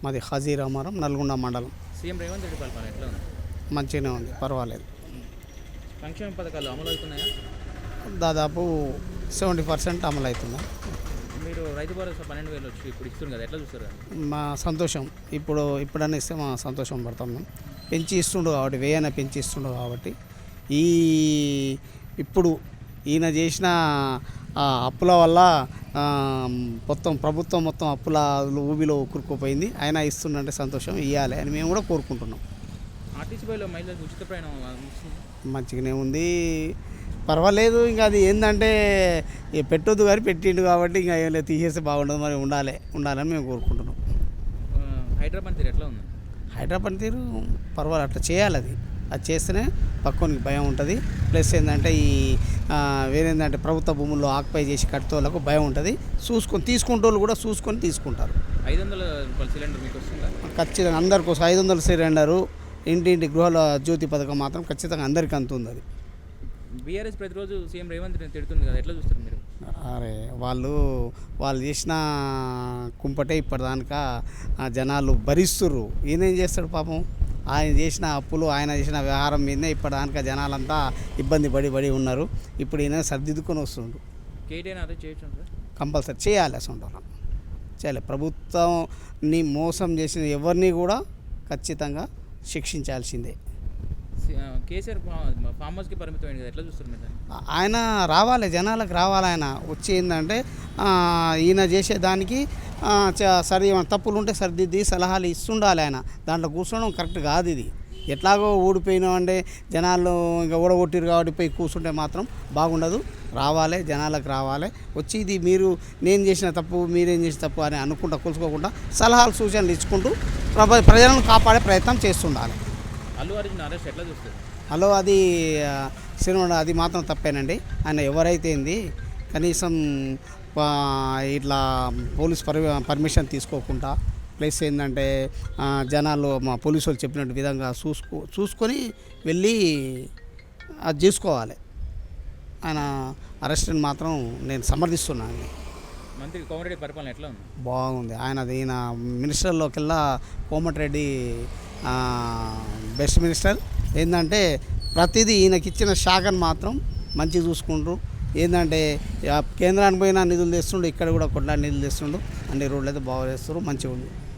మాది హజీరామారం, నల్గొండ మండలం. సీఎం రేవంత్ రెడ్డి పాలన ఎట్లా ఉంది? మంచిగానే ఉంది, పర్వాలేదు. సంక్షేమ పథకాలు అమలు అవుతున్నాయా? దాదాపు 70% అమలు అవుతున్నాయి. మీరు రైతు భరోసా 12,000 వచ్చి ఇప్పుడు ఇస్తుంది కదా, ఎట్లా చూస్తారు? మా సంతోషం. ఇప్పుడన్నా ఇస్తే మా సంతోషం పడతాం మేము. పెంచి ఇస్తుండు కాబట్టి, వేయన పెంచి ఇస్తుండు కాబట్టి. ఇప్పుడు ఈయన చేసిన అప్పుల వల్ల ప్రభుత్వం మొత్తం అప్పుల ఊబిలో కూరుకుపోయింది. ఆయన ఇస్తుండంటే సంతోషం, ఇవ్వాలి అని మేము కూడా కోరుకుంటున్నాం. ఆర్టీసీ బస్సులో మహిళలకు ఉచిత ప్రయాణం మంచిగానే ఉంది, పర్వాలేదు. ఇంకా అది ఏంటంటే పెట్టొద్దు కానీ పెట్టిండు కాబట్టి ఇంకా ఏం లేదు, తీసేస్తే బాగుండదు, మరి ఉండాలని మేము కోరుకుంటున్నాం. హైదరాబాద్ తీరు ఎట్లా ఉంది? హైదరాబాద్ తీరు పర్వాలేదు, అట్లా చేయాలి. అది చేస్తేనే పక్కనికి భయం ఉంటుంది. ప్లస్ ఏంటంటే వేరేంటంటే ప్రభుత్వ భూముల్లో ఆక్యుపై చేసి కట్టుకోవాలకు భయం ఉంటుంది. తీసుకుంటోళ్ళు కూడా చూసుకొని తీసుకుంటారు. 500 రూపాయల సిలిండర్ మీకు వస్తుందా? ఖచ్చితంగా అందరి కోసం 500 సిలిండరు, ఇంటింటి గృహాల జ్యోతి పథకం మాత్రం ఖచ్చితంగా అందరికీ అందుతుంది. అది బీఆర్ఎస్ ప్రతిరోజు సీఎం రేవంత్ రెడ్డి తిడుతుంది కదా, ఎట్లా చూస్తారు మీరు? అరే వాళ్ళు చేసిన కుంపటే ఇప్పటిదానిక జనాలు భరిస్తుర్రు. ఈయనేం చేస్తాడు పాపం? ఆయన చేసిన అప్పులు, ఆయన చేసిన వ్యవహారం మీదనే ఇప్పటిదానిక జనాలంతా ఇబ్బంది పడి ఉన్నారు. ఇప్పుడు ఈయన సర్దిద్దుకొని వస్తుండు. కేటీఆర్ అదే చేయొచ్చు, కంపల్సరీ చేయాలి. అసలు చేయాలి. ప్రభుత్వంని మోసం చేసిన ఎవరిని కూడా ఖచ్చితంగా శిక్షించాల్సిందే. కేసీఆర్ ఫామ్ హౌస్కి పరిమితమైంది కదా, ఎట్లా చూస్తారు మీరు? ఆయన రావాలి, జనాలకు రావాలి. ఆయన వచ్చి ఏంటంటే ఈయన చేసేదానికి సరి తప్పులు ఉంటే సరిదిద్ది సలహాలు ఇస్తుండాలి. ఆయన దాంట్లో కూర్చోవడం కరెక్ట్ కాదు. ఇది ఎట్లాగో ఊడిపోయినామంటే జనాలు ఇంకా ఊడగొట్టిరు కాబట్టి పోయి కూర్చుంటే మాత్రం బాగుండదు. రావాలి, జనాలకు రావాలి. వచ్చి ఇది నేను చేసిన తప్పు, మీరేం చేసిన తప్పు అని అనుకుంటా కూర్చుకోకుండా సలహాలు సూచనలు ఇచ్చుకుంటూ ప్రజలను కాపాడే ప్రయత్నం చేస్తుండాలి. అల్లు అర్జున్ అరెస్ట్ ఎట్లా చూస్తారు? అది సినిమా అది మాత్రం తప్పేనండి. ఆయన ఎవరైతే కనీసం ఇట్లా పోలీస్ పర్మిషన్ తీసుకోకుండా, ప్లస్ ఏంటంటే జనాలు మా పోలీసు వాళ్ళు చెప్పినట్టు విధంగా చూసుకొని వెళ్ళి అది చేసుకోవాలి. ఆయన అరెస్ట్ని మాత్రం నేను సమర్థిస్తున్నాను. మంత్రి కోమటిరెడ్డి పరిపాలన ఎట్లా ఉంది? బాగుంది. ఈయన మినిస్టర్లోకెల్లా కోమటిరెడ్డి బెస్ట్ మినిస్టర్. ఏంటంటే ప్రతిదీ ఈయనకి ఇచ్చిన శాఖను మాత్రం మంచిగా చూసుకుంటారు. ఏంటంటే కేంద్రానికి పోయినా నిధులు తెస్తుండు, ఇక్కడ కూడా కొట్లాడి నిధులు తెస్తుండు. అన్ని రోడ్లు అయితే బాగా చేస్తారు, మంచిగా ఉంది.